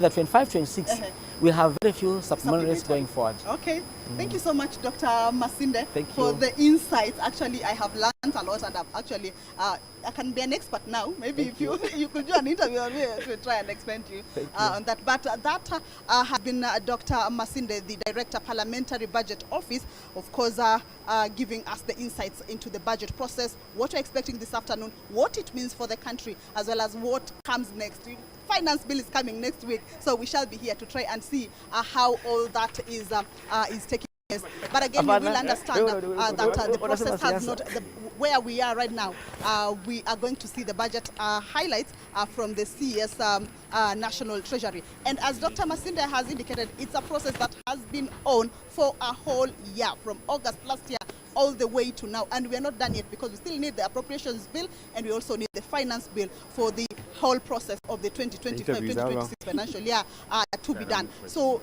that 25-26, we'll have very few supplementaries going forward. Okay. Thank you so much, Dr. Masinde, for you. the insights. Actually, I have learned a lot, and I've actually, I can be an expert now. Maybe if you could do an interview on me to try and explain to you on that. But that has been Dr. Masinde, the Director, Parliamentary Budget Office, of course, giving us the insights into the budget process, what we're expecting this afternoon, what it means for the country, as well as what comes next. Finance bill is coming next week, so we shall be here to try and see how all that is taking place. But again, we will understand that the process has not, where we are right now, we are going to see the budget highlights from the CS National Treasury. And as Dr. Masinde has indicated, it's a process that has been on for a whole year, from August last year all the way to now, and we are not done yet because we still need the appropriations bill and we also need the finance bill for the whole process of the 2025-2026 financial year to be done. So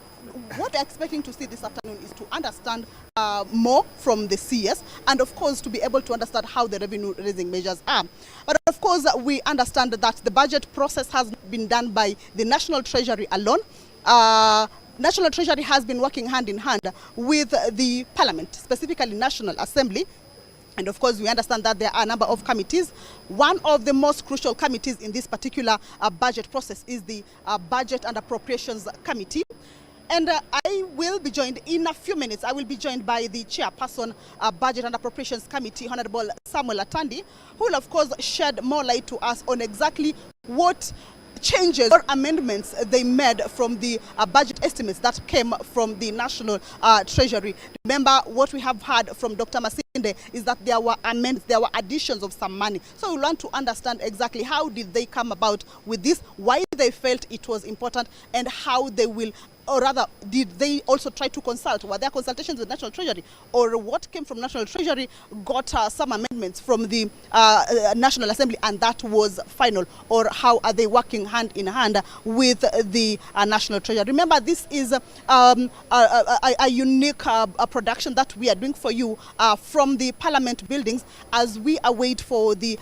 what we're expecting to see this afternoon is to understand more from the CS, and of course to be able to understand how the revenue raising measures are. But of course we understand that the budget process has been done by the National Treasury alone. National Treasury has been working hand in hand with the Parliament, specifically National Assembly. And of course, we understand that there are a number of committees. One of the most crucial committees in this particular budget process is the Budget and Appropriations Committee. And I will be joined in a few minutes. I will be joined by the chairperson, Budget and Appropriations Committee, Honorable Samuel Atandi, who will of course shed more light to us on exactly what changes or amendments they made from the budget estimates that came from the National Treasury. Remember, what we have heard from Dr. Masinde is that there were amendments, there were additions of some money. So we want to understand exactly how did they come about with this, why they felt it was important, and how they will, or rather, did they also try to consult? Were there consultations with National Treasury? Or what came from National Treasury got some amendments from the National Assembly and that was final? Or how are they working hand in hand with the National Treasury? Remember, this is a unique production that we are doing for you from the Parliament buildings as we await for the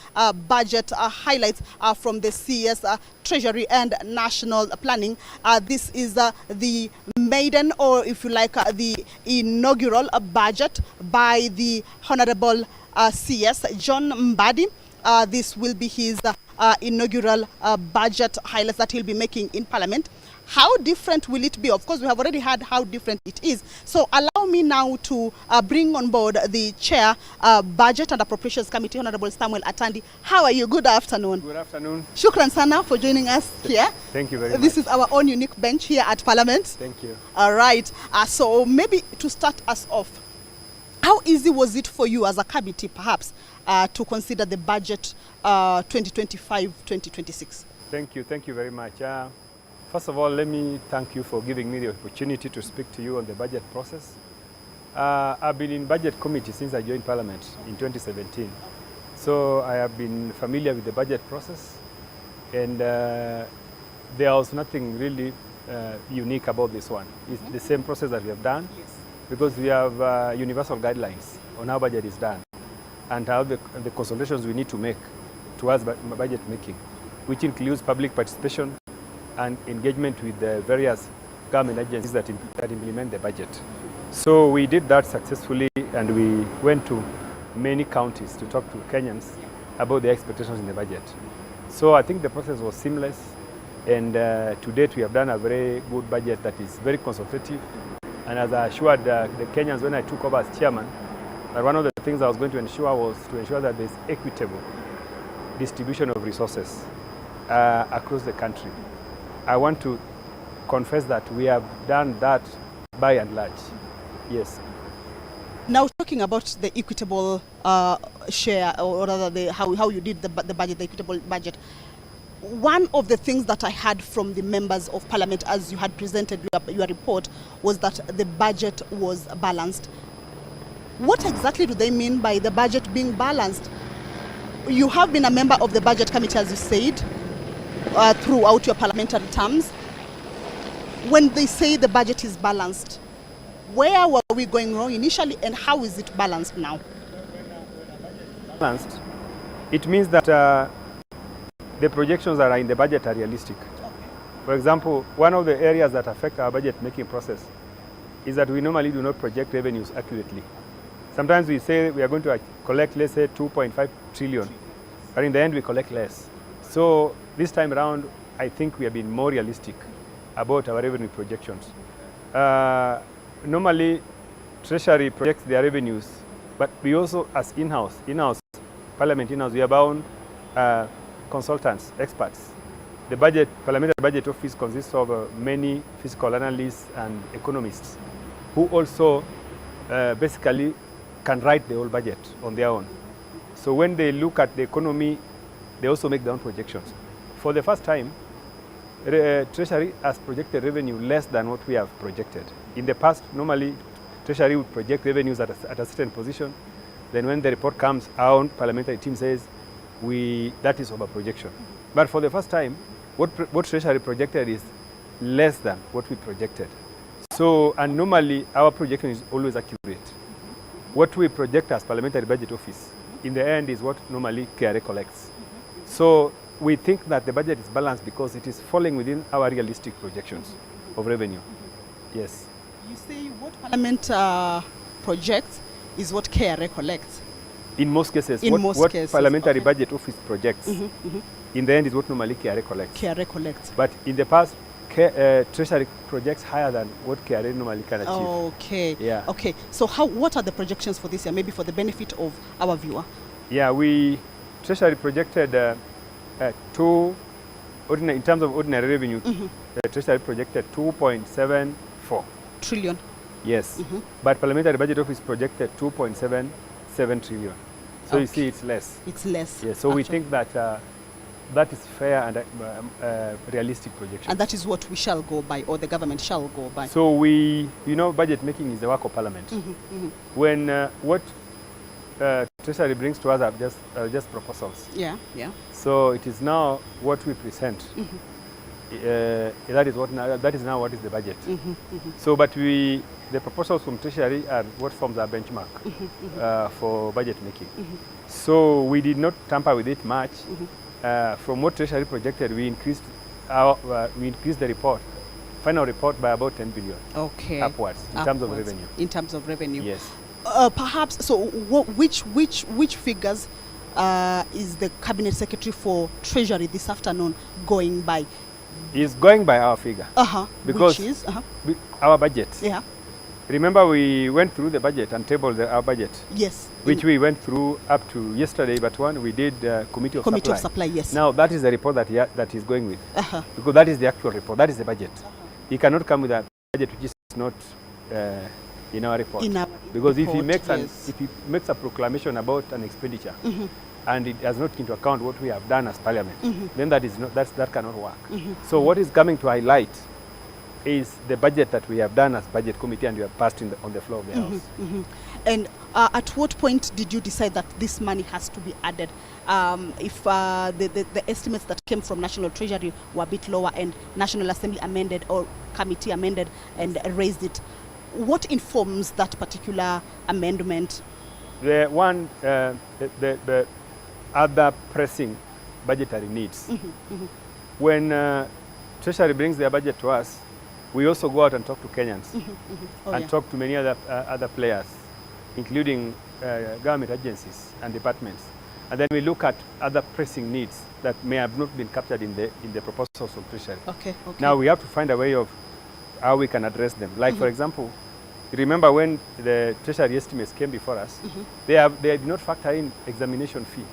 budget highlights from the CS Treasury and National Planning. This is the maiden, or if you like, the inaugural budget by the Honorable CS John Mbadi. This will be his inaugural budget highlights that he'll be making in Parliament. How different will it be? Of course, we have already heard how different it is. So allow me now to bring on board the Chair, Budget and Appropriations Committee, Honorable Samuel Atandi. How are you? Good afternoon. Good afternoon. Shukran sana for joining us here. Thank you very much. This is our own unique bench here at Parliament. Thank you. All right. So maybe to start us off, how easy was it for you as a committee, perhaps, to consider the budget 2025-2026? Thank you. Thank you very much. First of all, let me thank you for giving me the opportunity to speak to you on the budget process. I've been in budget committee since I joined Parliament in 2017. So I have been familiar with the budget process, and there was nothing really unique about this one. It's the same process that we have done, because we have universal guidelines on how budget is done and how the consultations we need to make towards budget making, which includes public participation and engagement with the various government agencies that implement the budget. So we did that successfully, and we went to many counties to talk to Kenyans about their expectations in the budget. So I think the process was seamless, and to date we have done a very good budget that is very consultative. And as I assured the Kenyans when I took over as chairman, that one of the things I was going to ensure was to ensure that there's equitable distribution of resources across the country. I want to confess that we have done that by and large. Yes. Now, talking about the equitable share, or rather how you did the budget, the equitable budget, one of the things that I heard from the members of Parliament as you had presented your report was that the budget was balanced. What exactly do they mean by the budget being balanced? You have been a member of the budget committee, as you said, throughout your parliamentary terms. When they say the budget is balanced, where were we going wrong initially, and how is it balanced now? Balanced, it means that the projections that are in the budget are realistic. For example, one of the areas that affect our budget making process is that we normally do not project revenues accurately. Sometimes we say we are going to collect, let's say, 2.5 trillion, but in the end we collect less. So this time around, I think we have been more realistic about our revenue projections. Normally, Treasury projects their revenues, but we also, as in-house, Parliament in-house, we are bound consultants, experts. The Parliamentary Budget Office consists of many fiscal analysts and economists who also basically can write the whole budget on their own. So when they look at the economy, they also make their own projections. For the first time, Treasury has projected revenue less than what we have projected. In the past, normally, Treasury would project revenues at a certain position. Then when the report comes, our own parliamentary team says, that is over projection. But for the first time, what Treasury projected is less than what we projected. So, and normally our projection is always accurate. What we project as Parliamentary Budget Office, in the end, is what normally KRA collects. So we think that the budget is balanced because it is falling within our realistic projections of revenue. Yes. You say what Parliament projects is what KRA collects? In most cases, what Parliamentary Budget Office projects, in the end, is what normally KRA collects. KRA collects. But in the past, Treasury projects higher than what KRA normally can achieve. Okay. Yeah. Okay. So what are the projections for this year, maybe for the benefit of our viewer? Yeah, Treasury projected in terms of ordinary revenue, Treasury projected 2.74 trillion. Yes. But Parliamentary Budget Office projected 2.77 trillion. So you see, it's less. It's less. Yes. So we think that that is fair and realistic projection. And that is what we shall go by, or the government shall go by. So budget making is the work of Parliament. When what Treasury brings to us are just proposals. Yeah, yeah. So it is now what we present. That is now what is the budget. So, but the proposals from Treasury are what forms our benchmark for budget making. So we did not tamper with it much. From what Treasury projected, we increased the final report by about 10 billion. Okay. Upwards in terms of revenue. In terms of revenue. Yes. Perhaps. So, which figures is the Cabinet Secretary for Treasury this afternoon going by? Is going by our figure. Because which is our budget. Yeah. Remember, we went through the budget and tabled our budget. Yes. Which we went through up to yesterday, but we did Committee of Supply. Yes. Now that is the report that he's going with. Because that is the actual report. That is the budget. He cannot come with a budget which is not in our report. Because if he makes a proclamation about an expenditure and it does not take into account what we have done as Parliament, then that cannot work. So what is coming to highlight is the budget that we have done as Budget Committee and we have passed on the floor of the House. And at what point did you decide that this money has to be added? If the estimates that came from National Treasury were a bit lower and National Assembly amended or committee amended and raised it, what informs that particular amendment? The other pressing budgetary needs. When Treasury brings their budget to us, we also go out and talk to Kenyans talk to many other players, including government agencies and departments. And then we look at other pressing needs that may have not been captured in the proposals from Treasury. Now we have to find a way of how we can address them. Like, for example, remember when the Treasury estimates came before us, they did not factor in examination fee.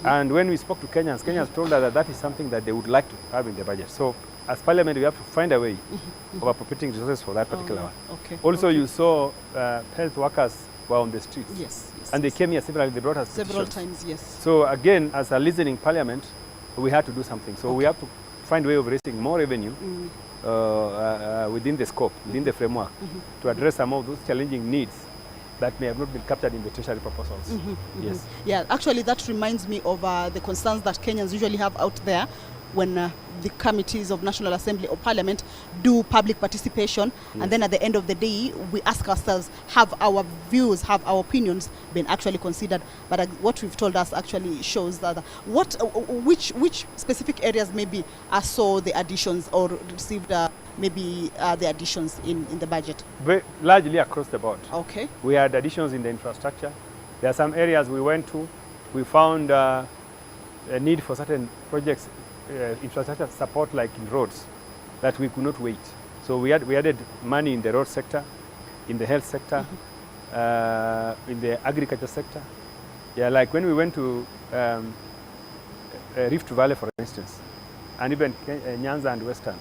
And when we spoke to Kenyans, Kenyans told us that is something that they would like to have in the budget. So as Parliament, we have to find a way of appropriating resources for that particular one. Also, you saw health workers were on the streets. Yes. And they came here several, they brought us several times, yes. So again, as a listening Parliament, we had to do something. So we have to find a way of raising more revenue within the scope, within the framework, to address some of those challenging needs that may have not been captured in the Treasury proposals. Yes. Yeah, actually that reminds me of the concerns that Kenyans usually have out there when the committees of National Assembly or Parliament do public participation, and then at the end of the day, we ask ourselves, have our views, have our opinions been actually considered? But what we've told us actually shows that which specific areas maybe saw the additions or received maybe the additions in the budget? Largely across the board. Okay. We had additions in the infrastructure. There are some areas we went to, we found a need for certain projects, infrastructure support like in roads, that we could not wait. So we added money in the road sector, in the health sector, in the agriculture sector. Yeah, like when we went to Rift Valley, for instance, and even Nyanza and Western,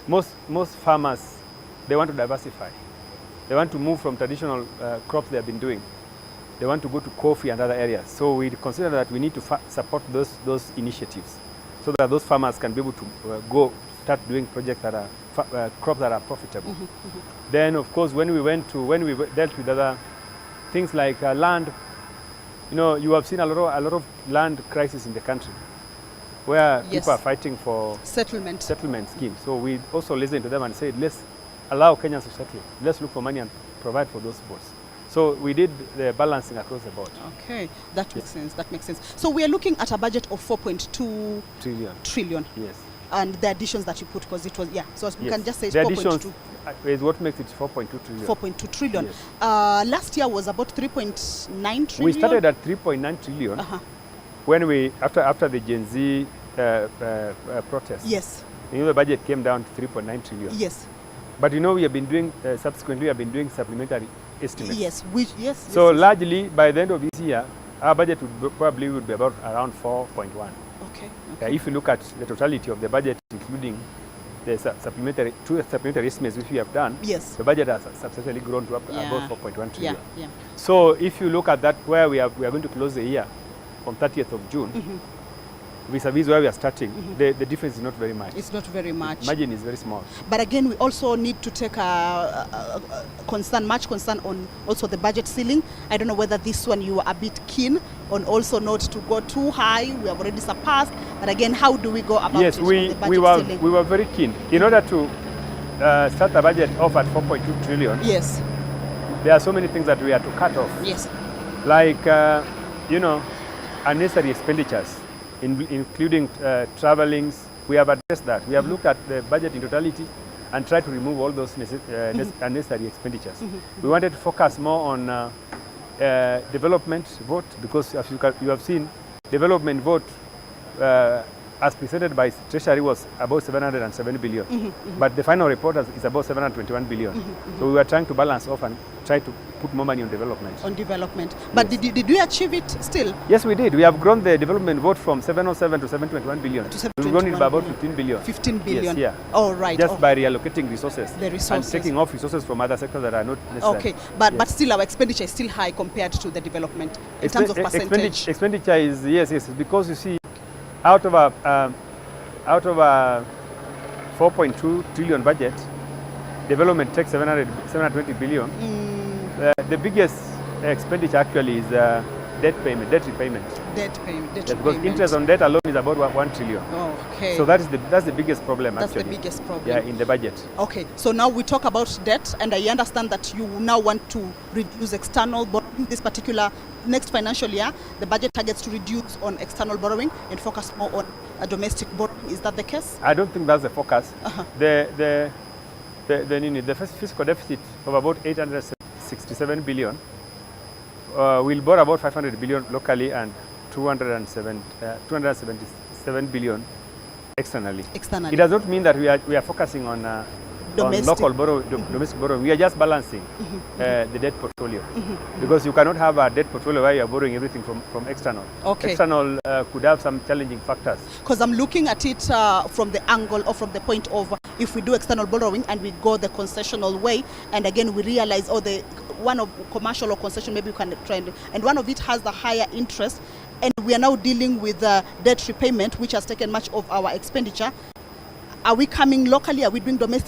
most farmers, they want to diversify. They want to move from traditional crops they have been doing. They want to go to coffee and other areas. So we consider that we need to support those initiatives so that those farmers can be able to start doing projects that are crops that are profitable. Then, of course, when we dealt with other things like land, you know, you have seen a lot of land crisis in the country, where people are fighting for settlement schemes. So we also listened to them and said, let's allow Kenyans to settle. Let's look for money and provide for those votes. So we did the balancing across the board. Okay, that makes sense. That makes sense. So we are looking at a budget of 4.2 trillion. Yes. And the additions that you put, because it was, so we can just say it's the 4.2. Is what makes it 4.2 trillion. 4.2 trillion. Yes. Last year was about 3.9 trillion. We started at 3.9 trillion when after the Gen Z protest. Yes. You know, the budget came down to 3.9 trillion. Yes. But you know, we have been doing, subsequently, we have been doing supplementary estimates. Yes. So largely, by the end of this year, our budget probably would be about around 4.1. Okay. If you look at the totality of the budget, including the supplementary estimates which we have done, the budget has substantially grown to about 4.1 trillion. So if you look at that, where we are going to close the year on 30th of June, vis-a-vis where we are starting, the difference is not very much. It's not very much. Margin is very small. But again, we also need to take much concern on also the budget ceiling. I don't know whether this one you are a bit keen on, also not to go too high. We have already surpassed. But again, how do we go about it? Yes, we were very keen. In order to start the budget off at 4.2 trillion, yes, there are so many things that we had to cut off. Yes. Like, you know, unnecessary expenditures, including travelings. We have addressed that. We have looked at the budget in totality and tried to remove all those unnecessary expenditures. We wanted to focus more on development vote, because as you have seen, development vote as presented by Treasury was about 707 billion. But the final report is about 721 billion. So we were trying to balance off and try to put more money on development. But did we achieve it still? Yes, we did. We have grown the development vote from 707 to 721 billion. We've grown it by about 15 billion. 15 billion? Yes, yeah. Oh, right. Just by reallocating resources. The resources. And taking off resources from other sectors that are not necessary. Okay, but still our expenditure is still high compared to the development in terms of percentage. Expenditure is, yes, because you see, out of a 4.2 trillion budget, development takes 720 billion. The biggest expenditure actually is debt repayment. Because interest on debt alone is about 1 trillion. Oh, okay. So that's the biggest problem. That's actually the biggest problem. In the budget. Okay. So now we talk about debt, and I understand that you now want to reduce external borrowing. This particular next financial year, the budget targets to reduce on external borrowing and focus more on domestic borrowing. Is that the case? I don't think that's the focus. The fiscal deficit of about 867 billion. We'll borrow about 500 billion locally and 277 billion externally. It does not mean that we are focusing on local domestic borrowing. We are just balancing the debt portfolio, because you cannot have a debt portfolio where you are borrowing everything from external. Okay. External could have some challenging factors. Because I'm looking at it from the angle or from the point of, if we do external borrowing and we go the concessional way, and again we realize one of commercial or concession, maybe you can try and one of it has the higher interest, and we are now dealing with debt repayment, which has taken much of our expenditure. Are we coming locally? Are we doing domestic